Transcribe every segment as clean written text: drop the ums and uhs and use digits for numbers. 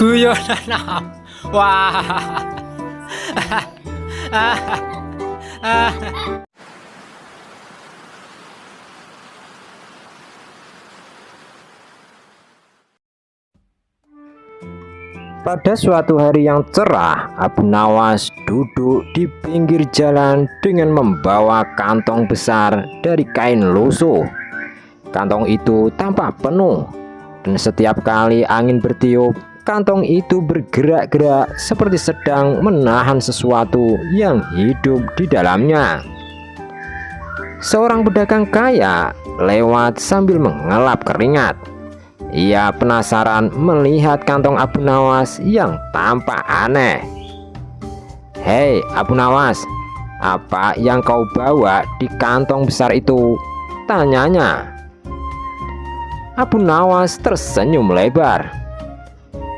Guyonan. Wah. Pada suatu hari yang cerah, Abu Nawas duduk di pinggir jalan dengan membawa kantong besar dari kain lusuh. Kantong itu tampak penuh, dan setiap kali angin bertiup, kantong itu bergerak-gerak seperti sedang menahan sesuatu yang hidup di dalamnya. Seorang pedagang kaya lewat sambil mengelap keringat. Ia penasaran melihat kantong Abu Nawas yang tampak aneh. "Hei Abu Nawas, apa yang kau bawa di kantong besar itu?" tanyanya. Abu Nawas tersenyum lebar.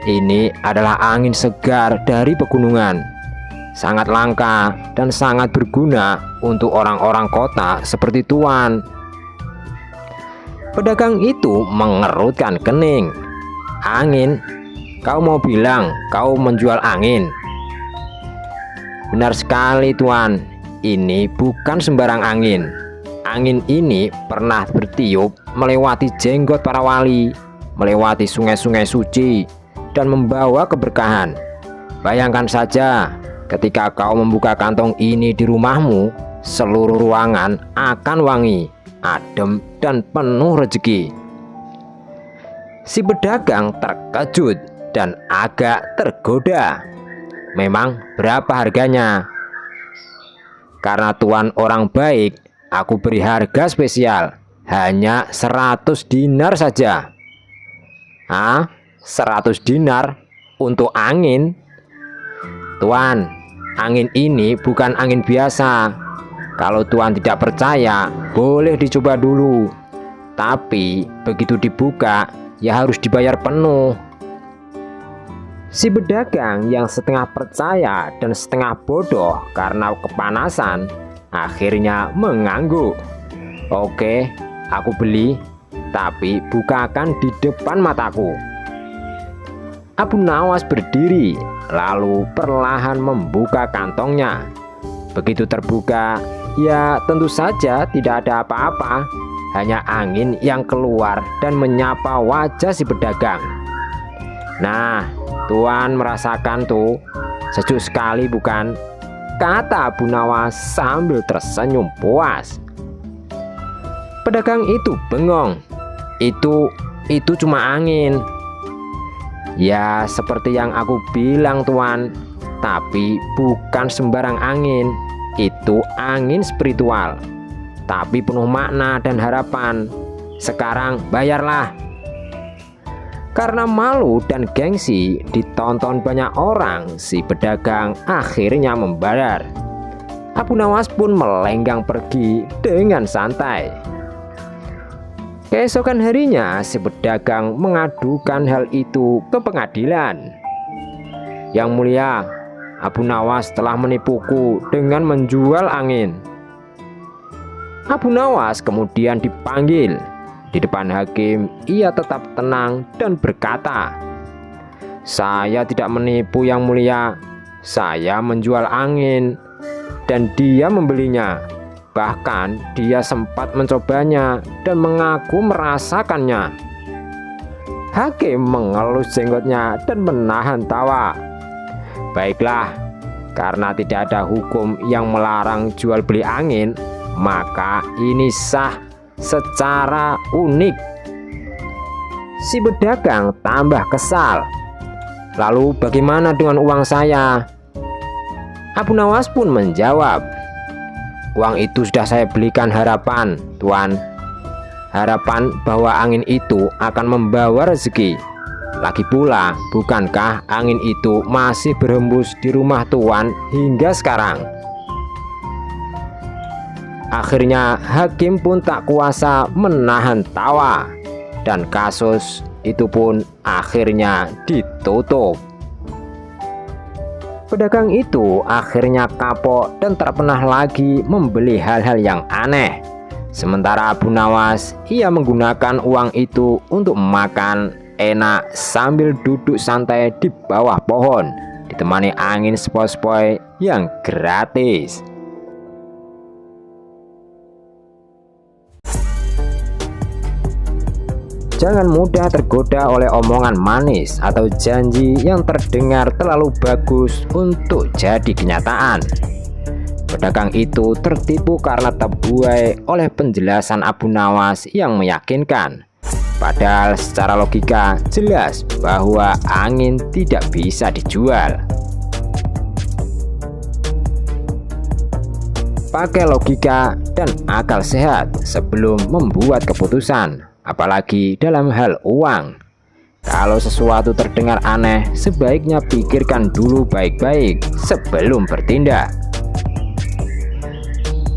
"Ini adalah angin segar dari pegunungan. Sangat langka dan sangat berguna untuk orang-orang kota seperti Tuan." Pedagang itu mengerutkan kening. "Angin? Kau mau bilang kau menjual angin?" "Benar sekali Tuan, ini bukan sembarang angin. Angin ini pernah bertiup melewati jenggot para wali, melewati sungai-sungai suci, dan membawa keberkahan. Bayangkan saja, ketika kau membuka kantong ini di rumahmu, seluruh ruangan akan wangi, adem, dan penuh rezeki." Si pedagang terkejut dan agak tergoda. "Memang berapa harganya?" "Karena Tuan orang baik, aku beri harga spesial, hanya 100 dinar saja." "Ah, 100 dinar untuk angin?" "Tuan, angin ini bukan angin biasa. Kalau Tuan tidak percaya, boleh dicoba dulu. Tapi begitu dibuka, ya harus dibayar penuh." Si pedagang yang setengah percaya dan setengah bodoh karena kepanasan akhirnya mengangguk. "Oke, aku beli, tapi bukakan di depan mataku." Abu Nawas berdiri, lalu perlahan membuka kantongnya. Begitu terbuka, ya tentu saja tidak ada apa-apa, hanya angin yang keluar dan menyapa wajah si pedagang. "Nah, Tuan merasakan tuh, sejuk sekali bukan?" kata Abu Nawas sambil tersenyum puas. Pedagang itu bengong. Itu cuma angin." "Ya seperti yang aku bilang Tuan, tapi bukan sembarang angin. Itu angin spiritual, tapi penuh makna dan harapan. Sekarang bayarlah." Karena malu dan gengsi ditonton banyak orang, si pedagang akhirnya membayar. Abu Nawas pun melenggang pergi dengan santai. Keesokan harinya, si pedagang mengadukan hal itu ke pengadilan. "Yang mulia, Abu Nawas telah menipuku dengan menjual angin." Abu Nawas kemudian dipanggil. Di depan hakim, ia tetap tenang dan berkata, "Saya tidak menipu Yang Mulia. Saya menjual angin dan dia membelinya. Bahkan dia sempat mencobanya dan mengaku merasakannya." Hakim mengelus jenggotnya dan menahan tawa. "Baiklah, karena tidak ada hukum yang melarang jual beli angin, maka ini sah secara unik." Si pedagang tambah kesal. "Lalu bagaimana dengan uang saya?" Abu Nawas pun menjawab, "Uang itu sudah saya belikan harapan, Tuan. Harapan bahwa angin itu akan membawa rezeki. Lagi pula, bukankah angin itu masih berhembus di rumah Tuan hingga sekarang?" Akhirnya hakim pun tak kuasa menahan tawa, dan kasus itu pun akhirnya ditutup. Pedagang itu akhirnya kapok dan tak pernah lagi membeli hal-hal yang aneh. Sementara Abu Nawas, ia menggunakan uang itu untuk makan enak sambil duduk santai di bawah pohon, ditemani angin sepoi-sepoi yang gratis. Jangan mudah tergoda oleh omongan manis atau janji yang terdengar terlalu bagus untuk jadi kenyataan. Pedagang itu tertipu karena terbuai oleh penjelasan Abu Nawas yang meyakinkan. Padahal secara logika jelas bahwa angin tidak bisa dijual. Pakai logika dan akal sehat sebelum membuat keputusan. Apalagi dalam hal uang. Kalau sesuatu terdengar aneh, sebaiknya pikirkan dulu baik-baik sebelum bertindak.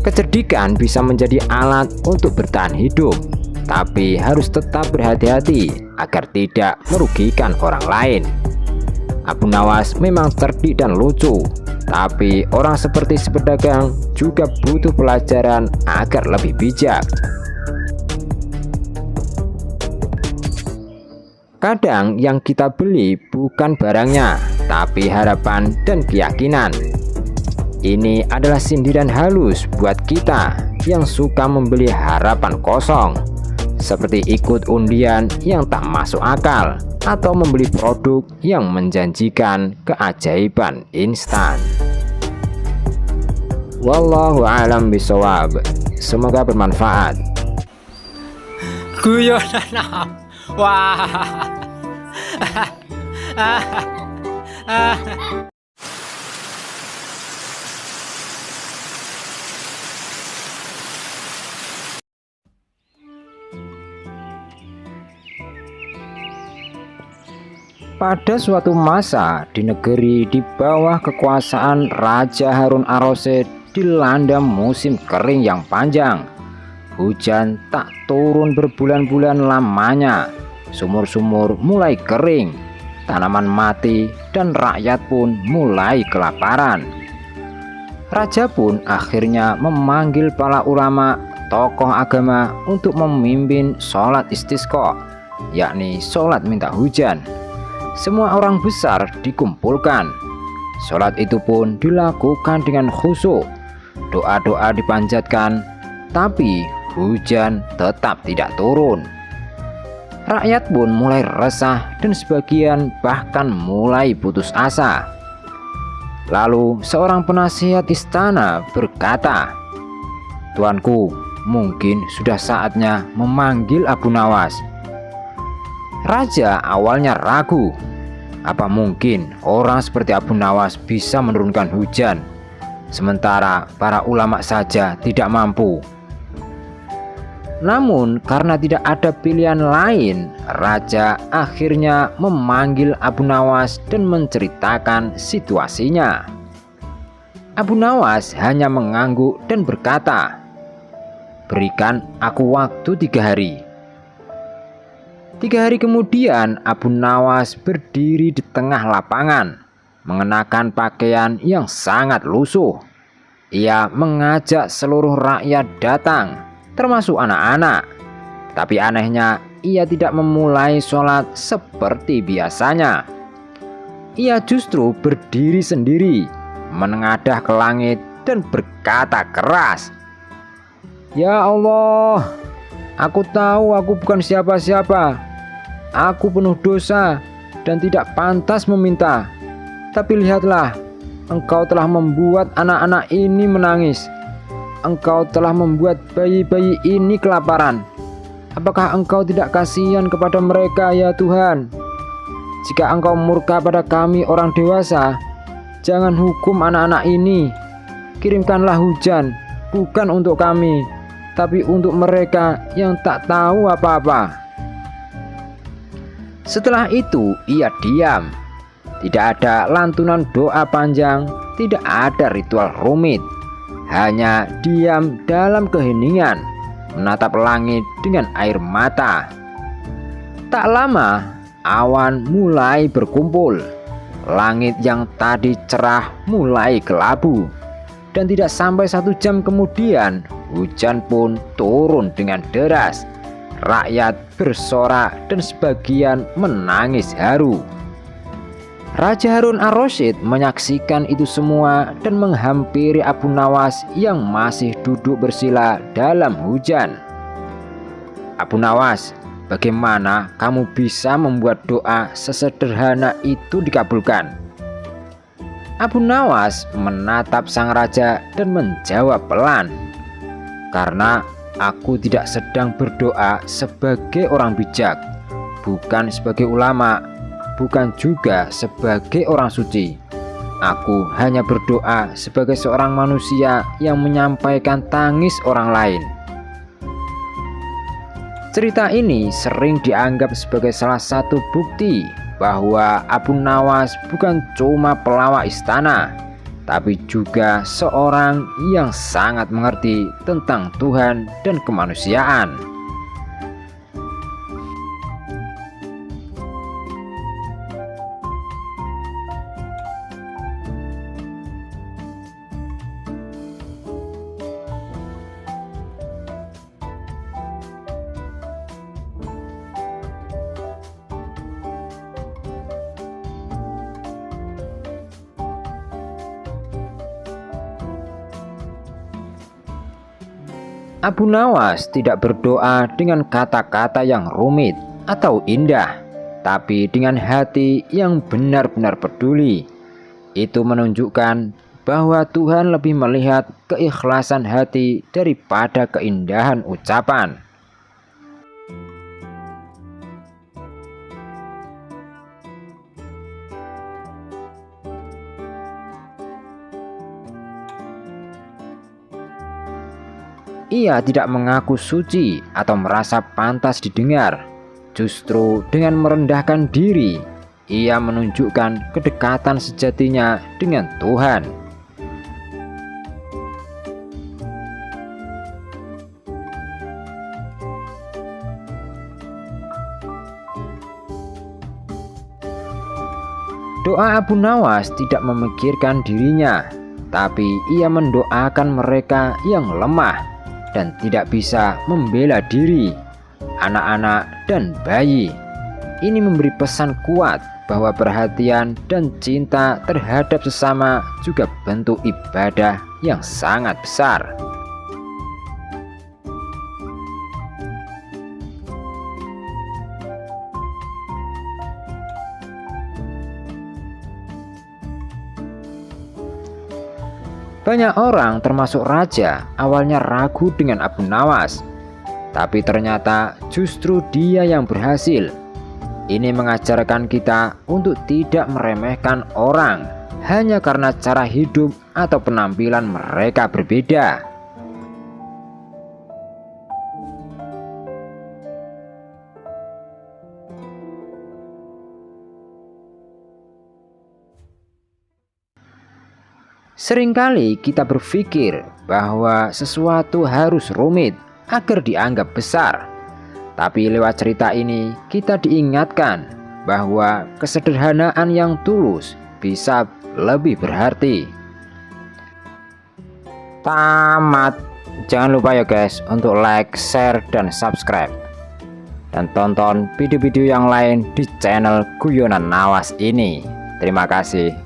Kecerdikan bisa menjadi alat untuk bertahan hidup, tapi harus tetap berhati-hati agar tidak merugikan orang lain. Abu Nawas memang cerdik dan lucu, tapi orang seperti si pedagang juga butuh pelajaran agar lebih bijak. Kadang yang kita beli bukan barangnya, tapi harapan dan keyakinan. Ini adalah sindiran halus buat kita yang suka membeli harapan kosong, seperti ikut undian yang tak masuk akal, atau membeli produk yang menjanjikan keajaiban instan. Wallahu a'lam bishawab. Semoga bermanfaat. Guyonan. Wah. Pada suatu masa di negeri di bawah kekuasaan Raja Harun ar-Rasyid dilanda musim kering yang panjang. Hujan tak turun berbulan-bulan lamanya. Sumur-sumur mulai kering, tanaman mati, dan rakyat pun mulai kelaparan. Raja pun akhirnya memanggil para ulama, tokoh agama untuk memimpin sholat istisqa, yakni sholat minta hujan. Semua orang besar dikumpulkan. Sholat itu pun dilakukan dengan khusyuk. Doa-doa dipanjatkan, tapi hujan tetap tidak turun. Rakyat pun mulai resah dan sebagian bahkan mulai putus asa. Lalu seorang penasihat istana berkata, "Tuanku, mungkin sudah saatnya memanggil Abu Nawas." Raja awalnya ragu. Apa mungkin orang seperti Abu Nawas bisa menurunkan hujan, sementara para ulama saja tidak mampu? Namun karena tidak ada pilihan lain, Raja akhirnya memanggil Abu Nawas dan menceritakan situasinya. Abu Nawas hanya mengangguk dan berkata, "Berikan aku waktu 3 hari." 3 hari kemudian Abu Nawas berdiri di tengah lapangan, mengenakan pakaian yang sangat lusuh. Ia mengajak seluruh rakyat datang, termasuk anak-anak. Tapi anehnya, ia tidak memulai sholat seperti biasanya. Ia justru berdiri sendiri, menengadah ke langit dan berkata keras, "Ya Allah, aku tahu aku bukan siapa-siapa. Aku penuh dosa dan tidak pantas meminta. Tapi lihatlah, Engkau telah membuat anak-anak ini menangis. Engkau telah membuat bayi-bayi ini kelaparan. Apakah Engkau tidak kasihan kepada mereka, ya Tuhan? Jika Engkau murka pada kami orang dewasa, jangan hukum anak-anak ini. Kirimkanlah hujan, bukan untuk kami, tapi untuk mereka yang tak tahu apa-apa." Setelah itu ia diam. Tidak ada lantunan doa panjang, tidak ada ritual rumit. Hanya diam dalam keheningan, menatap langit dengan air mata. Tak lama, awan mulai berkumpul. Langit yang tadi cerah mulai kelabu. Dan tidak sampai 1 jam kemudian, hujan pun turun dengan deras. rakyat bersorak dan sebagian menangis haru. Raja Harun ar-Rasyid menyaksikan itu semua dan menghampiri Abu Nawas yang masih duduk bersila dalam hujan. "Abu Nawas, bagaimana kamu bisa membuat doa sesederhana itu dikabulkan?" Abu Nawas menatap sang raja dan menjawab pelan, "Karena aku tidak sedang berdoa sebagai orang bijak, bukan sebagai ulama, bukan juga sebagai orang suci. Aku hanya berdoa sebagai seorang manusia yang menyampaikan tangis orang lain." Cerita ini sering dianggap sebagai salah satu bukti bahwa Abu Nawas bukan cuma pelawak istana, tapi juga seorang yang sangat mengerti tentang Tuhan dan kemanusiaan. Abu Nawas tidak berdoa dengan kata-kata yang rumit atau indah, tapi dengan hati yang benar-benar peduli. Itu menunjukkan bahwa Tuhan lebih melihat keikhlasan hati daripada keindahan ucapan. Ia tidak mengaku suci atau merasa pantas didengar. Justru dengan merendahkan diri, ia menunjukkan kedekatan sejatinya dengan Tuhan. Doa Abu Nawas tidak memikirkan dirinya, tapi ia mendoakan mereka yang lemah dan tidak bisa membela diri, anak-anak dan bayi. Ini memberi pesan kuat bahwa perhatian dan cinta terhadap sesama juga bentuk ibadah yang sangat besar. Banyak orang termasuk raja awalnya ragu dengan Abu Nawas, tapi ternyata justru dia yang berhasil. Ini mengajarkan kita untuk tidak meremehkan orang hanya karena cara hidup atau penampilan mereka berbeda. Seringkali kita berpikir bahwa sesuatu harus rumit agar dianggap besar. Tapi lewat cerita ini kita diingatkan bahwa kesederhanaan yang tulus bisa lebih berarti. Tamat. Jangan lupa ya guys untuk like, share, dan subscribe. Dan tonton video-video yang lain di channel Guyonan Nawas ini. Terima kasih.